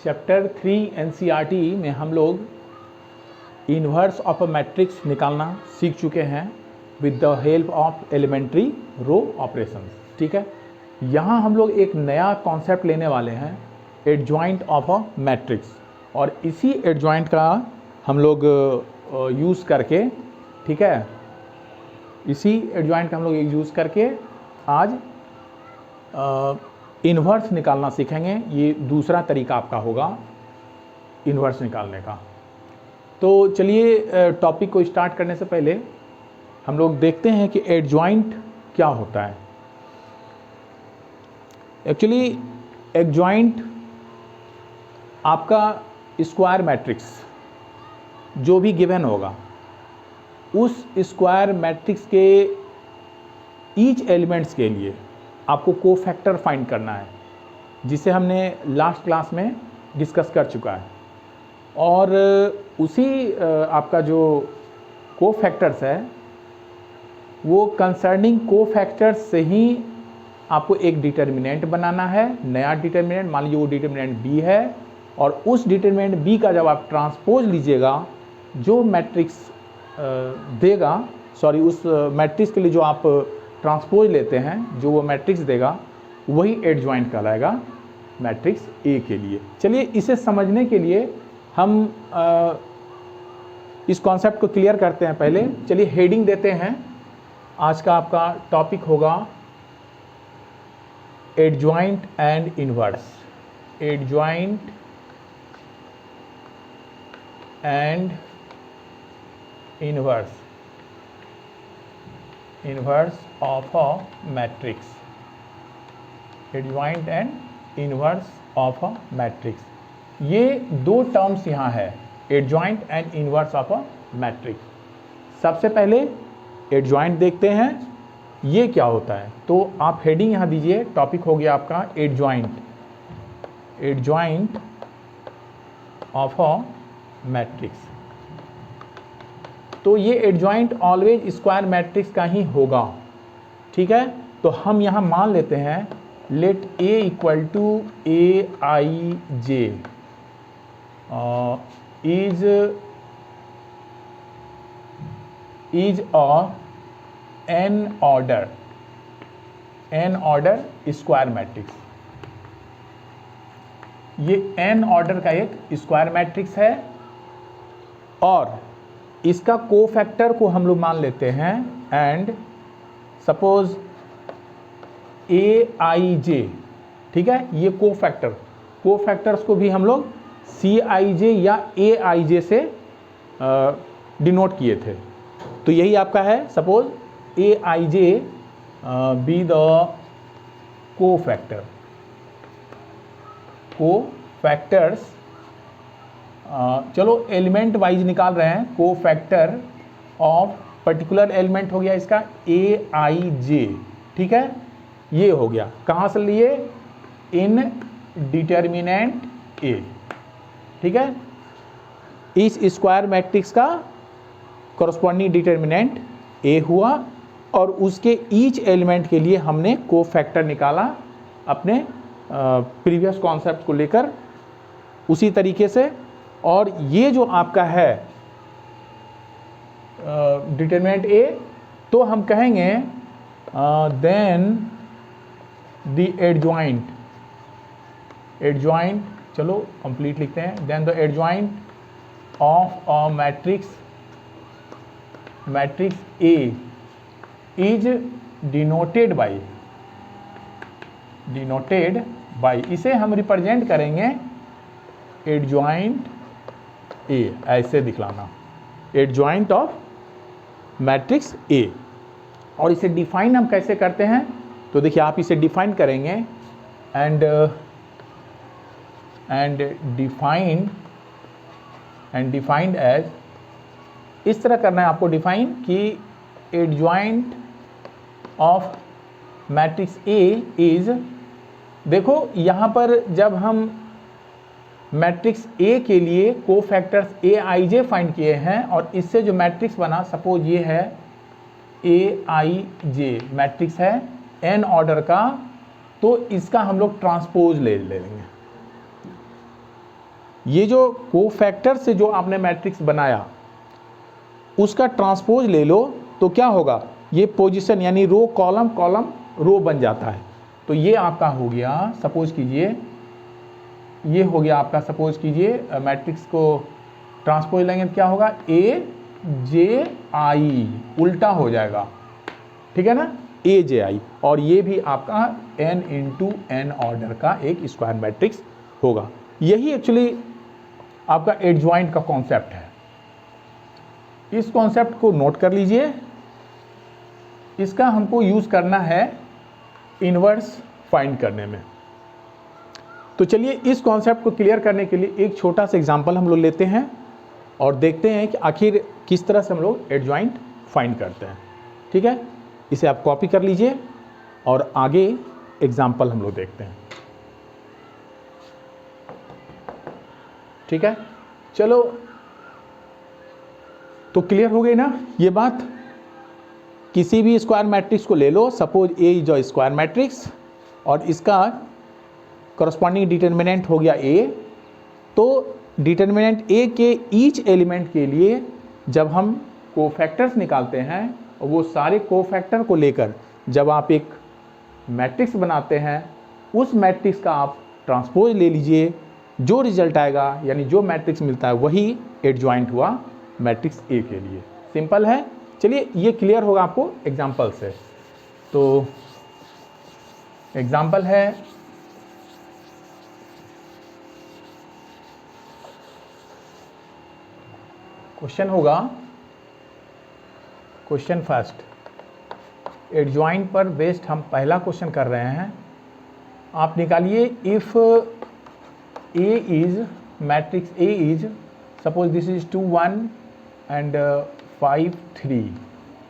Chapter 3 NCERT में हम लोग इन्वर्स ऑफ अ मैट्रिक्स निकालना सीख चुके हैं with the help of elementary row operations. ठीक है, यहाँ हम लोग एक नया कॉन्सेप्ट लेने वाले हैं, एडजॉइंट ऑफ अ मैट्रिक्स, और इसी एडजॉइंट का हम लोग यूज़ करके, ठीक है, इसी एडजॉइंट का हम लोग यूज़ करके आज इन्वर्स निकालना सीखेंगे। ये दूसरा तरीका आपका होगा इन्वर्स निकालने का। तो चलिए टॉपिक को स्टार्ट करने से पहले हम लोग देखते हैं कि एडजॉइंट क्या होता है। एक्चुअली एडजॉइंट आपका स्क्वायर मैट्रिक्स जो भी गिवन होगा, उस स्क्वायर मैट्रिक्स के ईच एलिमेंट्स के लिए आपको कोफैक्टर फाइंड करना है, जिसे हमने लास्ट क्लास में डिस्कस कर चुका है। और उसी आपका जो कोफैक्टर्स है, वो कंसर्निंग कोफैक्टर्स से ही आपको एक डिटर्मिनेंट बनाना है, नया डिटर्मिनेंट। मान लीजिए वो डिटर्मिनेंट बी है, और उस डिटर्मिनेंट बी का जब आप ट्रांसपोज लीजिएगा, जो मैट्रिक्स देगा, सॉरी, उस मैट्रिक्स के लिए जो आप ट्रांसपोज लेते हैं, जो वो मैट्रिक्स देगा, वही एडजॉइंट कहलाएगा मैट्रिक्स ए के लिए। चलिए इसे समझने के लिए हम इस कॉन्सेप्ट को क्लियर करते हैं। पहले चलिए हेडिंग देते हैं। आज का आपका टॉपिक होगा adjoint and inverse. Adjoint and inverse, inverse of a matrix. Adjoint and inverse of a matrix, ये दो टर्म्स यहाँ है, adjoint and inverse of a matrix. सबसे पहले एडजॉइंट देखते हैं ये क्या होता है। तो आप हेडिंग यहाँ दीजिए, टॉपिक हो गया आपका adjoint, adjoint of a matrix. तो ये एडजॉइंट ऑलवेज स्क्वायर मैट्रिक्स का ही होगा। ठीक है, तो हम यहाँ मान लेते हैं let A equal to A I J is a N order square matrix. ये एन ऑर्डर का एक स्क्वायर मैट्रिक्स है, और इसका कोफैक्टर को हम लोग मान लेते हैं, एंड सपोज ए आई जे। ठीक है, ये कोफैक्टर्स को भी हम लोग सी आई जे या ए आई जे से डिनोट किए थे। तो यही आपका है, suppose A I J be the cofactors. चलो एलिमेंट वाइज निकाल रहे हैं। कोफैक्टर ऑफ पर्टिकुलर एलिमेंट हो गया इसका ए आई जे। ठीक है, ये हो गया। कहाँ से लिए? इन डिटर्मिनेंट ए। ठीक है, इस स्क्वायर मैट्रिक्स का कॉरस्पॉन्डिंग डिटर्मिनेंट ए हुआ, और उसके ईच एलिमेंट के लिए हमने कोफैक्टर निकाला अपने प्रीवियस कॉन्सेप्ट को लेकर उसी तरीके से। और ये जो आपका है डिटर्मिनेंट ए, तो हम कहेंगे देन द एडजॉइंट, चलो कंप्लीट लिखते हैं, then the adjoint of a matrix A is denoted by, इसे हम रिप्रेजेंट करेंगे एडजॉइंट ए, ऐसे दिखलाना, एडजॉइंट ऑफ मैट्रिक्स ए। और इसे डिफाइन हम कैसे करते हैं? तो देखिए, आप इसे डिफाइन करेंगे, एंड डिफाइंड एज, इस तरह करना है आपको डिफाइन कि adjoint of matrix A is, देखो यहाँ पर जब हम मैट्रिक्स ए के लिए cofactors A I J find किए हैं, और इससे जो मैट्रिक्स बना, सपोज ये है ए आई जे मैट्रिक्स है एन ऑर्डर का, तो इसका हम लोग ट्रांसपोज ले लेंगे। ये जो कोफैक्टर से जो आपने मैट्रिक्स बनाया उसका ट्रांसपोज ले लो तो क्या होगा, ये पोजीशन यानी रो कॉलम कॉलम रो बन जाता है। तो ये आपका हो गया, सपोज कीजिए ये हो गया आपका, सपोज कीजिए मैट्रिक्स को ट्रांसपोज लेंगे तो क्या होगा, ए जे आई, उल्टा हो जाएगा, ठीक है ना, ए जे आई, और ये भी आपका n इंटू एन ऑर्डर का एक स्क्वायर मैट्रिक्स होगा। यही एक्चुअली आपका एडजॉइंट का कॉन्सेप्ट है। इस कॉन्सेप्ट को नोट कर लीजिए, इसका हमको यूज करना है इनवर्स फाइंड करने में। तो चलिए इस कॉन्सेप्ट को क्लियर करने के लिए एक छोटा सा एग्जांपल हम लोग लेते हैं और देखते हैं कि आखिर किस तरह से हम लोग एडजॉइंट फाइंड करते हैं। ठीक है, इसे आप कॉपी कर लीजिए और आगे एग्जांपल हम लोग देखते हैं। ठीक है, चलो, तो क्लियर हो गई ना ये बात। किसी भी स्क्वायर मैट्रिक्स को ले लो, suppose A is a square matrix और इसका करस्पॉन्डिंग डिटर्मिनेंट हो गया ए। तो डिटर्मिनेंट ए के ईच एलिमेंट के लिए जब हम कोफैक्टर्स निकालते हैं, वो सारे कोफैक्टर को लेकर जब आप एक मैट्रिक्स बनाते हैं, उस मैट्रिक्स का आप ट्रांसपोज ले लीजिए, जो रिजल्ट आएगा यानी जो मैट्रिक्स मिलता है वही एडजॉइंट हुआ मैट्रिक्स ए के लिए। सिंपल है। चलिए ये क्लियर होगा आपको एग्जाम्पल से। तो एग्जाम्पल है, क्वेश्चन होगा, क्वेश्चन फर्स्ट एडजॉइंट पर बेस्ड हम पहला क्वेश्चन कर रहे हैं। आप निकालिए, if A is matrix A is, suppose this is 2 1 and 5 3,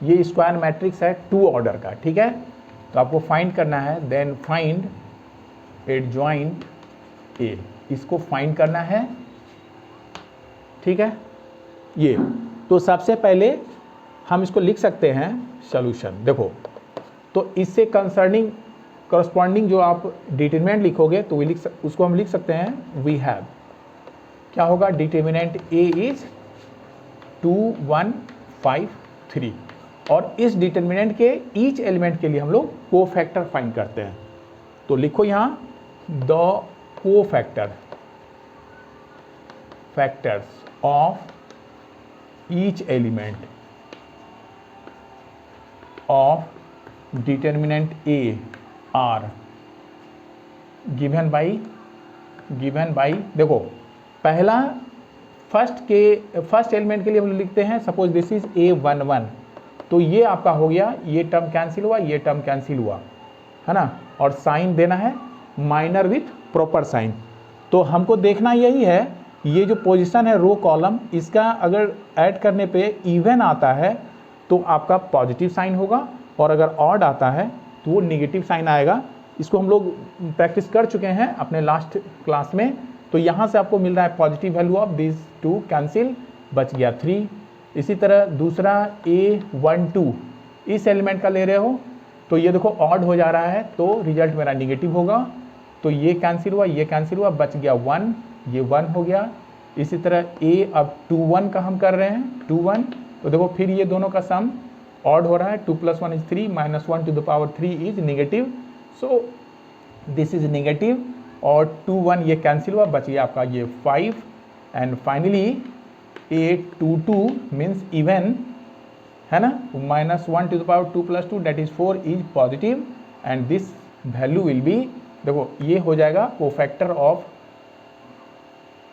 ये स्क्वायर मैट्रिक्स है 2 ऑर्डर का। ठीक है, तो आपको फाइंड करना है, देन फाइंड एडजॉइंट ए, इसको फाइंड करना है। ठीक है, ये तो सबसे पहले हम इसको लिख सकते हैं सॉल्यूशन। देखो, तो इससे कंसर्निंग करस्पॉन्डिंग जो आप डिटरमिनेंट लिखोगे तो उसको हम लिख सकते हैं वी हैव, क्या होगा, डिटरमिनेंट ए इज 2 1 5 3, और इस डिटरमिनेंट के ईच एलिमेंट के लिए हम लोग कोफैक्टर फाइंड करते हैं। तो लिखो यहाँ the cofactor factors of each element of determinant A are given by देखो, पहला फर्स्ट एलिमेंट के लिए हम लोग लिखते हैं, सपोज दिस इज A11, तो ये आपका हो गया, ये टर्म कैंसिल हुआ, ये टर्म कैंसिल हुआ, है ना, और साइन देना है माइनर विथ प्रॉपर साइन। तो हमको देखना यही है, ये जो पोजीशन है रो कॉलम, इसका अगर ऐड करने पे इवन आता है तो आपका पॉजिटिव साइन होगा, और अगर ऑड आता है तो वो निगेटिव साइन आएगा। इसको हम लोग प्रैक्टिस कर चुके हैं अपने लास्ट क्लास में। तो यहाँ से आपको मिल रहा है positive value of this 2 cancel, बच गया 3। इसी तरह दूसरा A12, इस एलिमेंट का ले रहे हो तो ये देखो ऑड हो जा रहा है, तो रिजल्ट मेरा निगेटिव होगा। तो ये कैंसिल हुआ, ये कैंसिल हुआ, बच गया 1, ये 1 हो गया। इसी तरह A अब 2 1 का हम कर रहे हैं, 2 1, तो देखो फिर ये दोनों का सम ऑड हो रहा है, 2 + 1 is 3, -1 to the power 3 is negative, so this is negative, और 2 1 ये कैंसिल हुआ, बच गया आपका ये 5, and finally A22 means even, है ना, -1 to the power 2 + 2 that is 4 is positive, and this value will be, देखो ये हो जाएगा कोफैक्टर ऑफ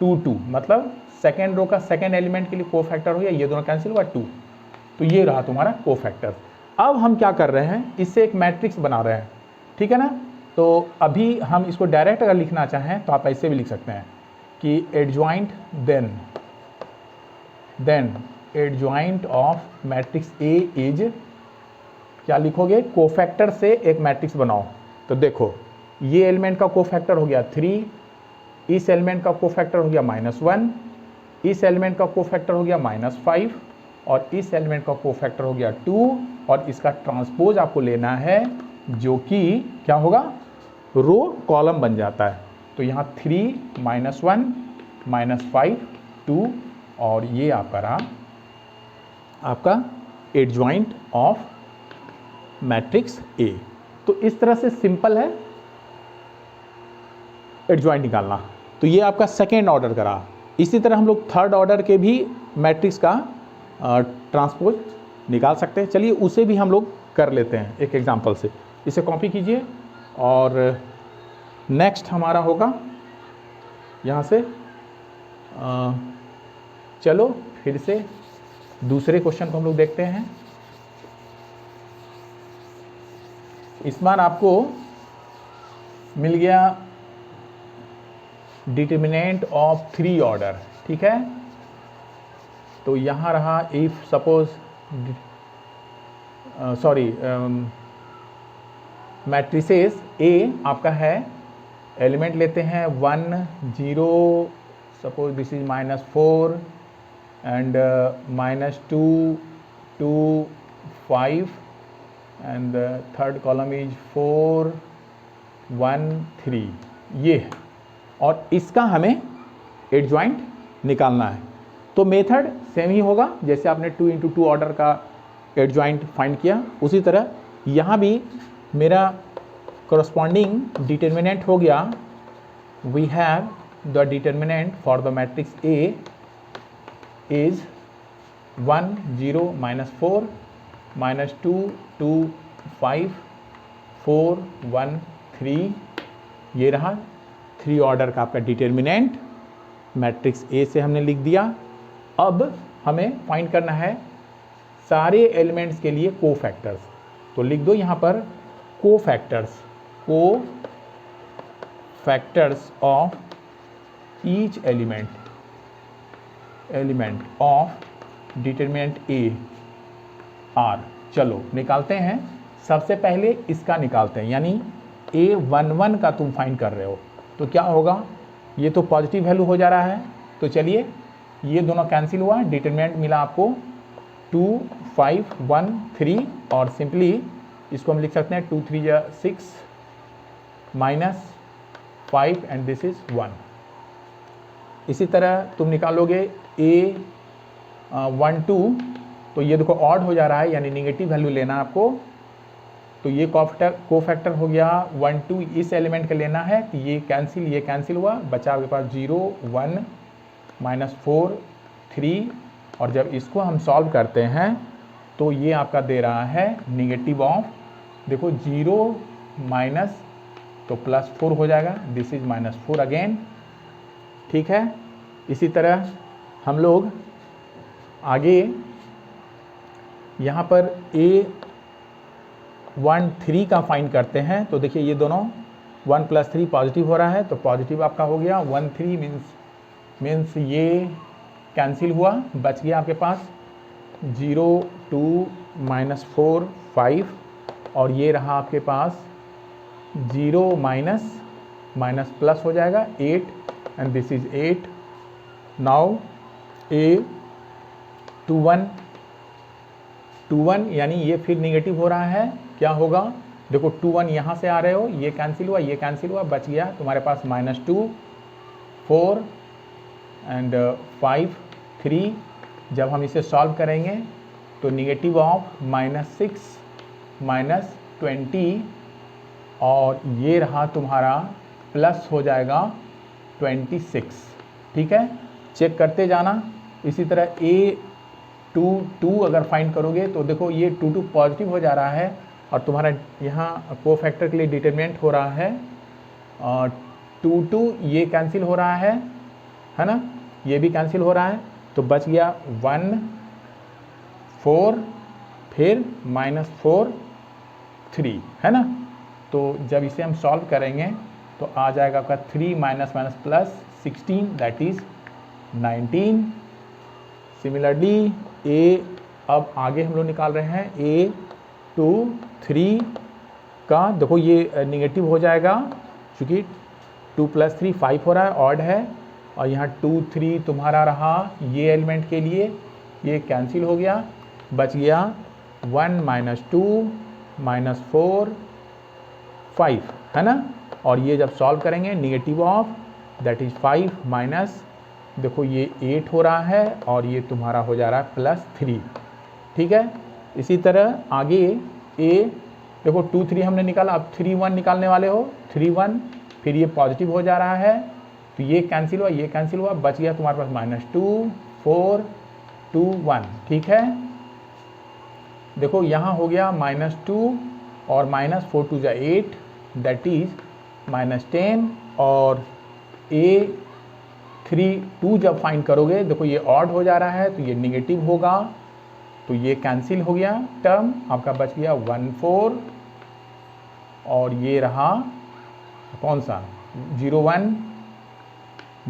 2 2, मतलब सेकेंड रो का सेकेंड एलिमेंट के लिए कोफैक्टर हो गया, ये दोनों कैंसिल हुआ 2, तो ये रहा तुम्हारा कोफैक्टर। अब हम क्या कर रहे हैं, इससे एक मैट्रिक्स बना रहे हैं। ठीक है ना, तो अभी हम इसको डायरेक्ट अगर लिखना चाहें तो आप ऐसे भी लिख सकते हैं कि adjoint then adjoint of matrix A is, क्या लिखोगे, कोफैक्टर से एक मैट्रिक्स बनाओ। तो देखो ये एलिमेंट का कोफैक्टर हो गया 3, इस एलिमेंट का कोफैक्टर हो गया -1, इस एलिमेंट का कोफैक्टर हो गया -5, और इस एलिमेंट का कोफैक्टर हो गया 2, और इसका ट्रांसपोज आपको लेना है जो कि क्या होगा, रो कॉलम बन जाता है। तो यहाँ 3 -1 -5 2 और ये आपका रहा आपका एडजॉइंट ऑफ मैट्रिक्स ए। तो इस तरह से सिंपल है एडजॉइंट निकालना। तो ये आपका सेकेंड ऑर्डर का रहा। इसी तरह हम लोग थर्ड ऑर्डर के भी मैट्रिक्स का ट्रांसपोज निकाल सकते हैं। चलिए उसे भी हम लोग कर लेते हैं एक एग्जांपल से। इसे कॉपी कीजिए और नेक्स्ट हमारा होगा यहाँ से चलो फिर से दूसरे क्वेश्चन को हम लोग देखते हैं। इस बार आपको मिल गया डिटर्मिनेंट ऑफ 3 ऑर्डर, ठीक है। तो यहाँ रहा इफ सपोज मैट्रिसेस ए आपका है, एलिमेंट लेते हैं 1 0, suppose this is -4 and -2 2 5 and third column is 4 1 3, ये है। और इसका हमें एडजॉइंट निकालना है। तो मेथड सेम ही होगा जैसे आपने 2 × 2 ऑर्डर का एडजॉइंट फाइंड किया, उसी तरह यहाँ भी मेरा corresponding डिटर्मिनेंट हो गया। We have the determinant for the matrix A is 1 0 -4 -2 2 5 4 1 3, ये रहा 3 ऑर्डर का आपका डिटर्मिनेंट मैट्रिक्स ए से हमने लिख दिया। अब हमें फाइंड करना है सारे एलिमेंट्स के लिए कोफैक्टर्स। तो लिख दो यहाँ पर cofactors of each element of determinant A R. चलो निकालते हैं। सबसे पहले इसका निकालते हैं, यानी A11 का तुम फाइंड कर रहे हो तो क्या होगा, ये तो पॉजिटिव वैल्यू हो जा रहा है। तो चलिए ये दोनों कैंसिल हुआ, डिटरमिनेंट मिला आपको 2 5 1 3 और सिंपली इसको हम लिख सकते हैं 2 3 6 -5 एंड दिस इज 1। इसी तरह तुम निकालोगे A12, तो ये देखो ऑड हो जा रहा है यानी निगेटिव वैल्यू लेना है आपको। तो ये कोफैक्टर हो गया 1 2, इस एलिमेंट का लेना है कि ये कैंसिल हुआ, बचा आपके पास 0 1 -4 3। और जब इसको हम सॉल्व करते हैं तो ये आपका दे रहा है निगेटिव ऑफ, देखो 0 माइनस तो +4 हो जाएगा, दिस इज -4 अगेन, ठीक है। इसी तरह हम लोग आगे यहाँ पर A13 का फाइंड करते हैं। तो देखिए ये दोनों 1 + 3 पॉजिटिव हो रहा है, तो पॉजिटिव आपका हो गया 1 3 मीन्स ये कैंसिल हुआ, बच गया आपके पास 0 2 -4 5 और ये रहा आपके पास 0 माइनस प्लस हो जाएगा 8 and this is 8। Now A21 यानी ये फिर निगेटिव हो रहा है, क्या होगा, देखो 2 1 यहाँ से आ रहे हो, ये कैंसिल हुआ, ये कैंसिल हुआ, बच गया तुम्हारे पास -2 4 एंड 5 3। जब हम इसे सॉल्व करेंगे तो निगेटिव ऑफ -6 -20 और ये रहा तुम्हारा प्लस हो जाएगा 26, ठीक है। चेक करते जाना। इसी तरह A22 अगर फाइंड करोगे तो देखो ये 2 2 पॉजिटिव हो जा रहा है और तुम्हारा यहाँ कोफैक्टर के लिए डिटरमिनेंट हो रहा है 2 2, ये कैंसिल हो रहा है ना, ये भी कैंसिल हो रहा है, तो बच गया 1 4 फिर -4 3, है ना। तो जब इसे हम सॉल्व करेंगे तो आ जाएगा आपका 3 - +16 दैट इज 19। सिमिलरली अब आगे हम लोग निकाल रहे हैं A23 का, देखो ये निगेटिव हो जाएगा क्योंकि 2 + 3 5 हो रहा है, ऑड है, और यहाँ 2 3 तुम्हारा रहा ये एलिमेंट के लिए, ये कैंसिल हो गया, बच गया 1 -2 -4 5, है ना। और ये जब सॉल्व करेंगे निगेटिव ऑफ दैट इज 5 देखो ये 8 हो रहा है और ये तुम्हारा हो जा रहा है +3, ठीक है। इसी तरह आगे A, देखो 2 3 हमने निकाला, अब 3 1 निकालने वाले हो, 3 1, फिर ये पॉजिटिव हो जा रहा है, तो ये कैंसिल हुआ, ये कैंसिल हुआ, बच गया तुम्हारे पास -2 4 2 1, ठीक है। देखो यहाँ हो गया -2 और -4 2 जा 8, दैट इज -10, और A3 2 जब फाइंड करोगे, देखो ये ऑड हो जा रहा है तो ये निगेटिव होगा, तो ये कैंसिल हो गया, टर्म आपका बच गया 1 4, और ये रहा कौन सा 0 1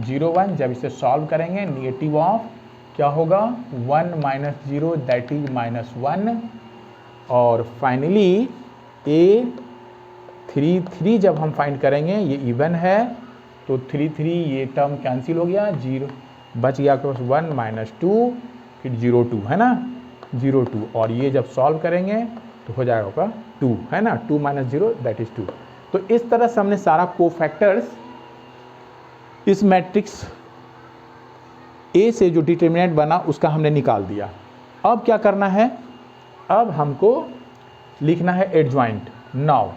0 1। जब इसे सॉल्व करेंगे निगेटिव ऑफ क्या होगा 1 -0 दैट इज -1, और फाइनली A3 3 जब हम फाइंड करेंगे ये इवन है, तो 3 3 ये टर्म कैंसिल हो गया, 0 बच गया आपके पास 1 -2 फिर 0 2 है ना, 0 2, और ये जब सॉल्व करेंगे तो हो जाएगा 2 है ना, 2 -0 दैट इज 2। तो इस तरह से हमने सारा कोफैक्टर्स इस मैट्रिक्स A से जो डिटर्मिनेंट बना उसका हमने निकाल दिया। अब क्या करना है, अब हमको लिखना है adjoint. Now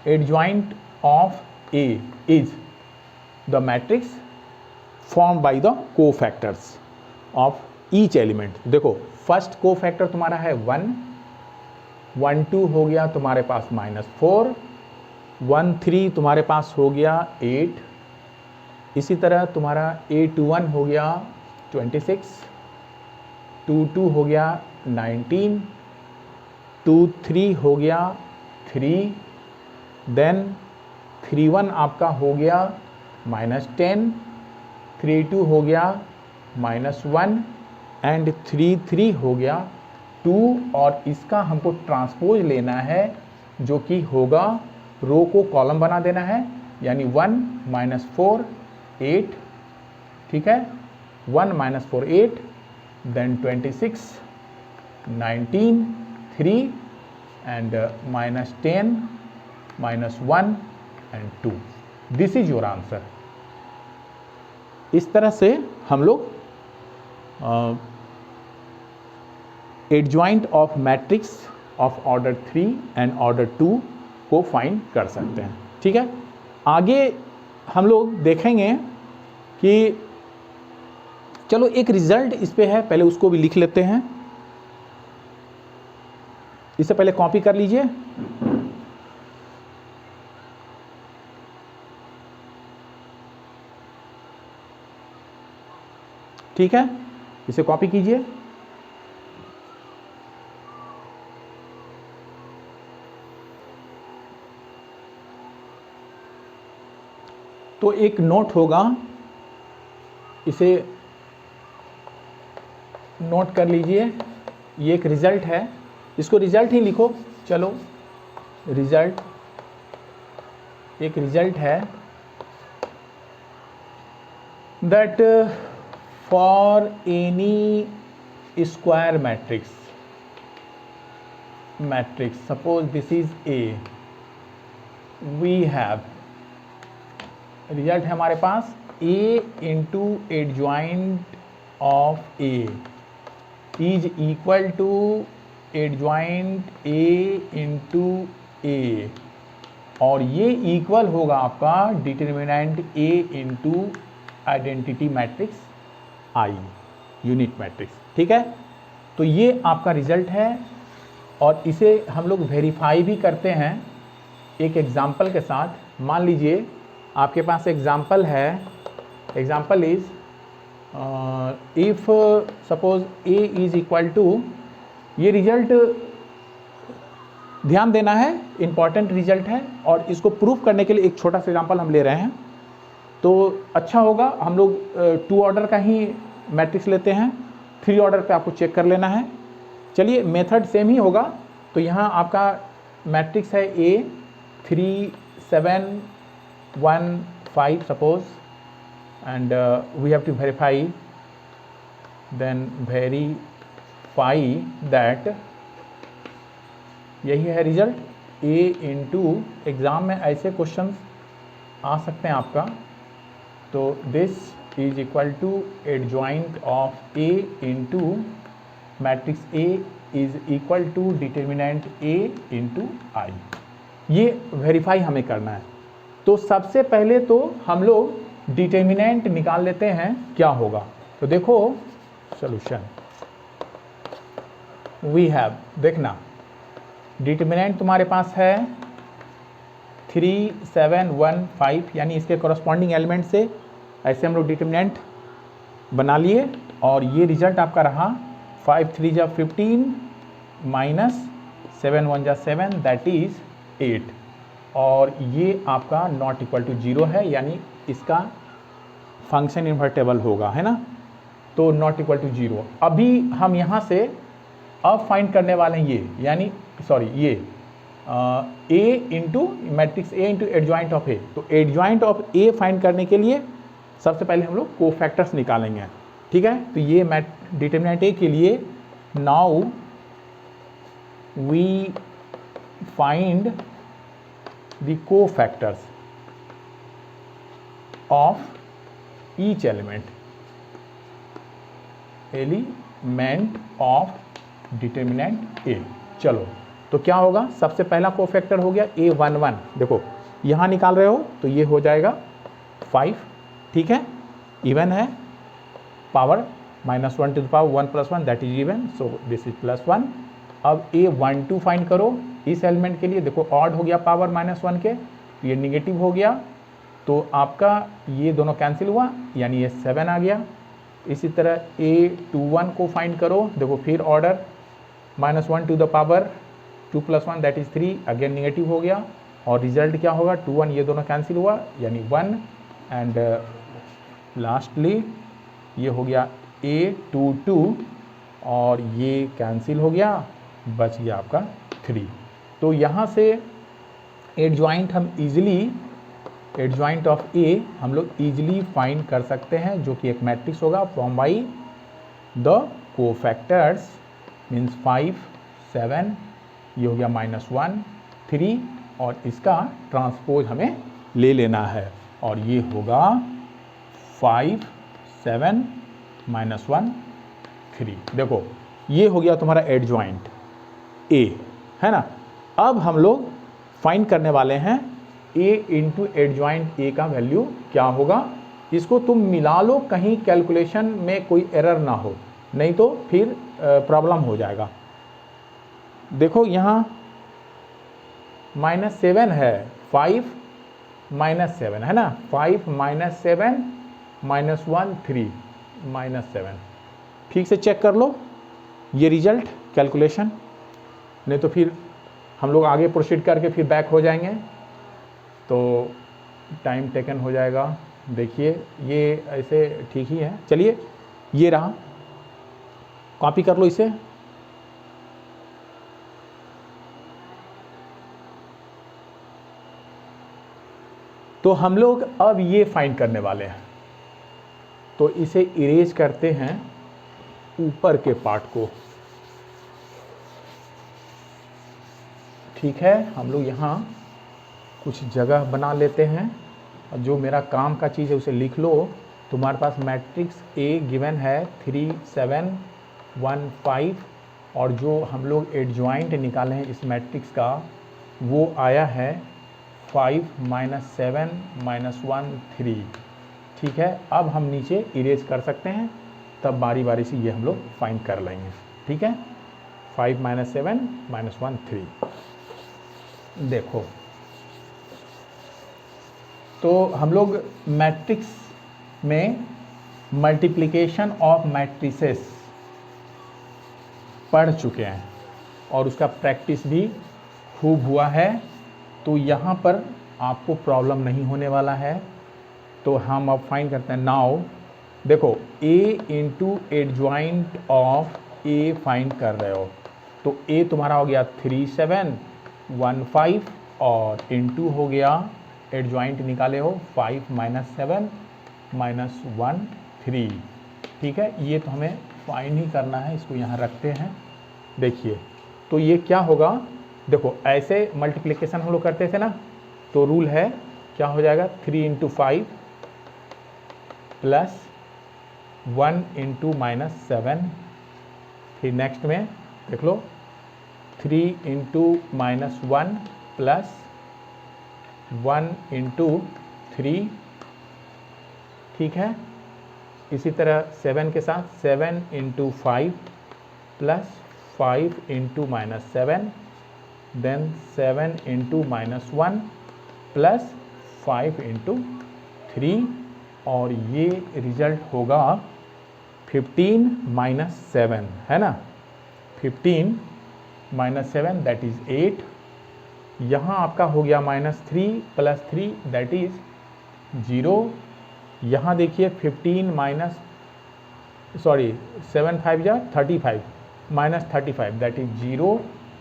adjoint of A is the matrix form by the cofactors of each element. देखो फर्स्ट कोफैक्टर तुम्हारा है 1 1 2 हो गया तुम्हारे पास -4, 1 3 तुम्हारे पास हो गया 8, इसी तरह तुम्हारा A21 हो गया 26, 2 2 हो गया 19, 2 3 हो गया 3, देन 3 1 आपका हो गया -10, 3 2 हो गया -1, एंड 3 3 हो गया 2, और इसका हमको ट्रांसपोज लेना है जो कि होगा रो को कॉलम बना देना है, यानी 1 -4 8, ठीक है, 1 -4 8, then 26 19 3 and -10 -1 and 2। This is your answer. इस तरह से हम लोग adjoint of matrix of order 3 and order 2 को फाइंड कर सकते हैं, ठीक है। आगे हम लोग देखेंगे कि चलो एक रिजल्ट इस पे है, पहले उसको भी लिख लेते हैं। इससे पहले कॉपी कर लीजिए। ठीक है, इसे कॉपी कीजिए। तो एक नोट होगा, इसे नोट कर लीजिए। ये एक रिजल्ट है, इसको रिजल्ट ही लिखो। चलो रिजल्ट, एक रिजल्ट है that for any square matrix suppose this is A, we have, result है हमारे पास A into adjoint of A is equal to adjoint A into A, और ये इक्वल होगा आपका determinant A into identity matrix I, unit matrix, ठीक है। तो ये आपका रिजल्ट है, और इसे हम लोग वेरीफाई भी करते हैं एक एग्जाम्पल के साथ। मान लीजिए आपके पास एग्जाम्पल है, example is if suppose A is equal to, ये रिजल्ट ध्यान देना है, इंपॉर्टेंट रिजल्ट है, और इसको प्रूफ करने के लिए एक छोटा सा एग्जाम्पल हम ले रहे हैं। तो अच्छा होगा हम लोग 2 ऑर्डर का ही मैट्रिक्स लेते हैं, 3 ऑर्डर पे आपको चेक कर लेना है। चलिए मेथड सेम ही होगा। तो यहाँ आपका मैट्रिक्स है A 3 7 1 5 suppose, and we have to verify, then verify that, यही है रिजल्ट A इंटू, एग्ज़ाम में ऐसे क्वेश्चंस आ सकते हैं आपका। तो this is equal to adjoint of A into matrix A is equal to determinant A into I. ये वेरीफाई हमें करना है। तो सबसे पहले तो हम लोग डिटर्मिनेंट निकाल लेते हैं क्या होगा। तो देखो सॉल्यूशन वी हैव, देखना डिटर्मिनेंट तुम्हारे पास है 3, 7, 1, 5, यानी इसके कॉरस्पॉन्डिंग एलिमेंट से ऐसे हम लोग डिटर्मिनेंट बना लिए और ये रिजल्ट आपका रहा 5 3 जा 15 माइनस 7 1 जा 7 दैट इज 8 और ये आपका नॉट इक्वल टू 0 है, यानी इसका फंक्शन इन्वर्टेबल होगा, है ना। तो नॉट इक्वल टू 0। अभी हम यहाँ से अब फाइंड करने वाले हैं ये, यानी सॉरी ये A into matrix A into adjoint of A. तो एडजॉइंट ऑफ ए फाइंड करने के लिए सबसे पहले हम लोग कोफैक्टर्स निकालेंगे, ठीक है। तो ये डिटर्मिनेंट ए के लिए now we find the cofactors of each element of determinant A. चलो तो क्या होगा, सबसे पहला कोफैक्टर हो गया A11। देखो यहाँ निकाल रहे हो तो ये हो जाएगा 5, ठीक है, इवन है, power -1 to the power 1 + 1 that is even, so this is +1। अब A12 फाइंड करो इस एलिमेंट के लिए। देखो ऑड हो गया पावर -1 के, तो ये निगेटिव हो गया, तो आपका ये दोनों कैंसिल हुआ, यानी ये 7 आ गया। इसी तरह A21 को फाइंड करो। देखो फिर order -1 to the power 2 + 1 that is 3, again negative हो गया और रिजल्ट क्या होगा 2 1, ये दोनों कैंसिल हुआ, यानी 1 एंड लास्टली ये हो गया A22 और ये कैंसिल हो गया, बच गया आपका 3। तो यहाँ से एडजॉइंट हम इजीली एडजॉइंट ऑफ ए हम लोग इजीली फाइंड कर सकते हैं, जो कि एक मैट्रिक्स होगा form by the cofactors means 5 7, ये हो गया -1 3 और इसका ट्रांसपोज हमें ले लेना है और ये होगा 5 7 -1 3। देखो ये हो गया तुम्हारा एडजॉइंट ए, है ना। अब हम लोग फाइंड करने वाले हैं ए इंटू एडजॉइंट ए का वैल्यू क्या होगा। इसको तुम मिला लो, कहीं कैलकुलेशन में कोई एरर ना हो, नहीं तो फिर प्रॉब्लम हो जाएगा। देखो यहाँ -7 है, 5 -7 है ना, 5 -7 -1 3 -7। ठीक से चेक कर लो ये रिजल्ट कैलकुलेशन, नहीं तो फिर हम लोग आगे प्रोसीड करके फिर बैक हो जाएंगे तो टाइम टेकन हो जाएगा। देखिए ये ऐसे ठीक ही है। चलिए ये रहा, कॉपी कर लो इसे। तो हम लोग अब ये फाइंड करने वाले हैं, तो इसे इरेज करते हैं ऊपर के पार्ट को, ठीक है। हम लोग यहाँ कुछ जगह बना लेते हैं और जो मेरा काम का चीज़ है उसे लिख लो। तुम्हारे पास मैट्रिक्स ए गिवन है 3 7 1 5 और जो हम लोग एडजॉइंट निकाले हैं इस मैट्रिक्स का वो आया है 5 -7 -1 3, ठीक है। अब हम नीचे इरेज कर सकते हैं, तब बारी बारी से ये हम लोग फाइंड कर लेंगे, ठीक है। 5 -7 -1 3। देखो तो हम लोग मैट्रिक्स में मल्टीप्लिकेशन ऑफ मैट्रिसेस पढ़ चुके हैं और उसका प्रैक्टिस भी खूब हुआ है, तो यहाँ पर आपको प्रॉब्लम नहीं होने वाला है। तो हम अब फाइंड करते हैं। नाउ देखो a into adjoint of a find कर रहे हो, तो a तुम्हारा हो गया 3 7 1 5 और इंटू हो गया एडजॉइंट निकाले हो 5 -7 -1 3, ठीक है। ये तो हमें फाइंड ही करना है, इसको यहाँ रखते हैं। देखिए तो ये क्या होगा, देखो ऐसे मल्टीप्लिकेशन हम लोग करते थे ना, तो रूल है क्या हो जाएगा 3 × 5 प्लस 1 इंटू -7, फिर नेक्स्ट में देख लो 3 इंटू -1 प्लस 1 इंटू 3, ठीक है। इसी तरह 7 के साथ 7 into 5 plus 5 into -7, then 7 into -1 plus 5 into 3, और ये रिजल्ट होगा 15 -7, है ना। 15 -7 दैट इज़ 8। यहाँ आपका हो गया -3 प्लस 3 दैट इज़ 0। यहाँ देखिए 15 7 5 जा 35 -35 दैट इज़ 0,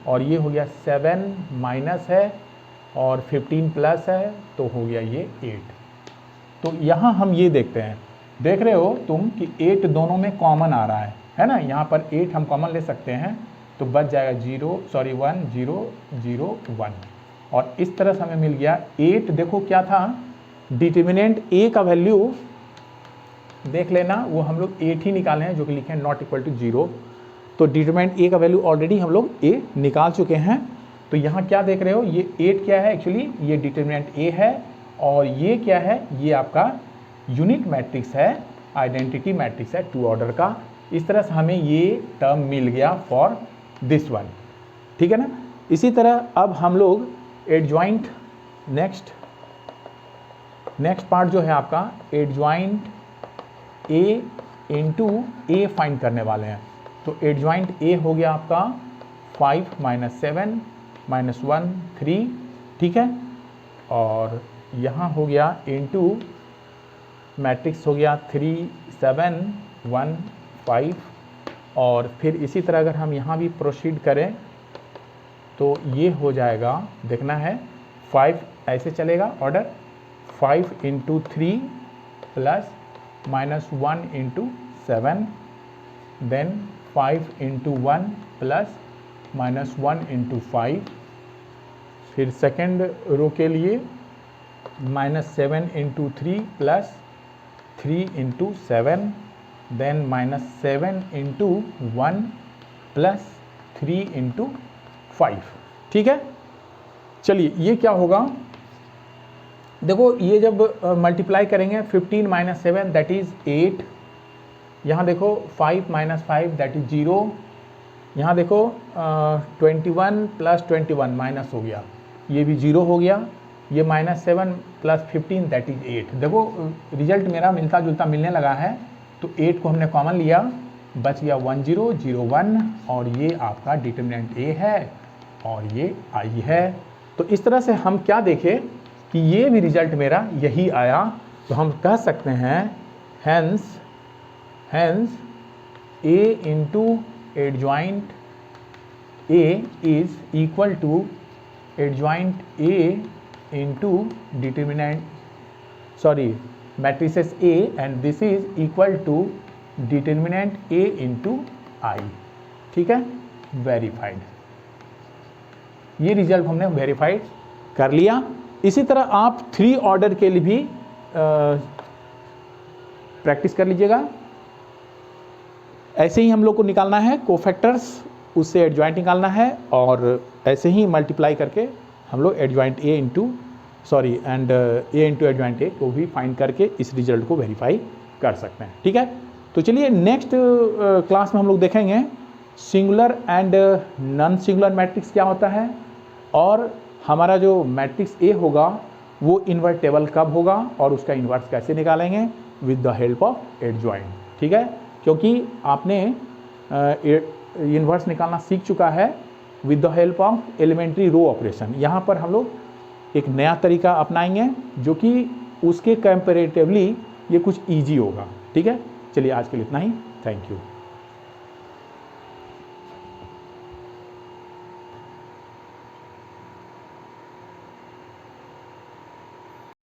और ये हो गया 7 माइनस है और 15 प्लस है तो हो गया ये 8। तो यहाँ हम ये देखते हैं, देख रहे हो तुम कि 8 दोनों में कॉमन आ रहा है ना। यहाँ पर 8 हम कॉमन ले सकते हैं तो बच जाएगा 1 0 0 1, और इस तरह से हमें मिल गया 8। देखो क्या था, डिटर्मिनेंट a का वैल्यू देख लेना, वो हम लोग 8 ही निकाले हैं, जो कि लिखे हैं नॉट इक्वल टू 0। तो डिटर्मिनेंट a का वैल्यू ऑलरेडी हम लोग a निकाल चुके हैं। तो यहाँ क्या देख रहे हो, ये 8 क्या है, एक्चुअली ये डिटर्मिनेंट a है, और ये क्या है, ये आपका यूनिट मैट्रिक्स है, आइडेंटिटी मैट्रिक्स है 2 ऑर्डर का। इस तरह से हमें ये टर्म मिल गया फॉर दिस वन, ठीक है ना। इसी तरह अब हम लोग एडजॉइंट नेक्स्ट पार्ट जो है आपका adjoint a into a find करने वाले हैं। तो एडजॉइंट a हो गया आपका 5 -7 -1 3, ठीक है, और यहाँ हो गया इंटू मैट्रिक्स हो गया 3 7 1 5, और फिर इसी तरह अगर हम यहाँ भी प्रोसीड करें तो ये हो जाएगा, देखना है 5 ऐसे चलेगा order, 5 into 3 plus -1 into 7, then 5 into 1 plus -1 into 5, फिर सेकेंड रो के लिए -7 into 3 plus 3 into 7, then -7 into 1 plus 3 into 5, ठीक है। चलिए ये क्या होगा, देखो ये जब मल्टीप्लाई करेंगे 15 -7 दैट इज़ 8, यहाँ देखो 5 -5 दैट इज़ 0, यहाँ देखो 21 प्लस 21 माइनस हो गया, ये भी 0 हो गया, ये -7 प्लस 15 दैट इज़ 8। देखो रिजल्ट मेरा मिलता जुलता मिलने लगा है, तो 8 को हमने कॉमन लिया, बच गया 1 0 0 1, और ये आपका डिटर्मिनेंट a है और ये I है। तो इस तरह से हम क्या देखें कि ये भी रिजल्ट मेरा यही आया, तो हम कह सकते हैं hence a into adjoint a is equal to adjoint a into determinant matrices A, and this is equal to determinant A into I, ठीक है, वेरीफाइड। ये रिजल्ट हमने वेरीफाइड कर लिया। इसी तरह आप 3 ऑर्डर के लिए भी प्रैक्टिस कर लीजिएगा। ऐसे ही हम लोग को निकालना है कोफैक्टर्स, उससे एडजॉइंट निकालना है, और ऐसे ही मल्टीप्लाई करके हम लोग adjoint A into A into adjoint A को भी फाइंड करके इस रिजल्ट को वेरीफाई कर सकते हैं, ठीक है। तो चलिए नेक्स्ट क्लास में हम लोग देखेंगे singular and non singular matrix क्या होता है, और हमारा जो मैट्रिक्स A होगा वो इन्वर्टेबल कब होगा और उसका इन्वर्स कैसे निकालेंगे with the help of adjoint, ठीक है। क्योंकि आपने इन्वर्स निकालना सीख चुका है with the help of elementary row operation. यहाँ पर हम लोग एक नया तरीका अपनाएंगे जो कि उसके कंपैरेटिवली ये कुछ ईजी होगा, ठीक है। चलिए आज के लिए इतना ही, थैंक यू।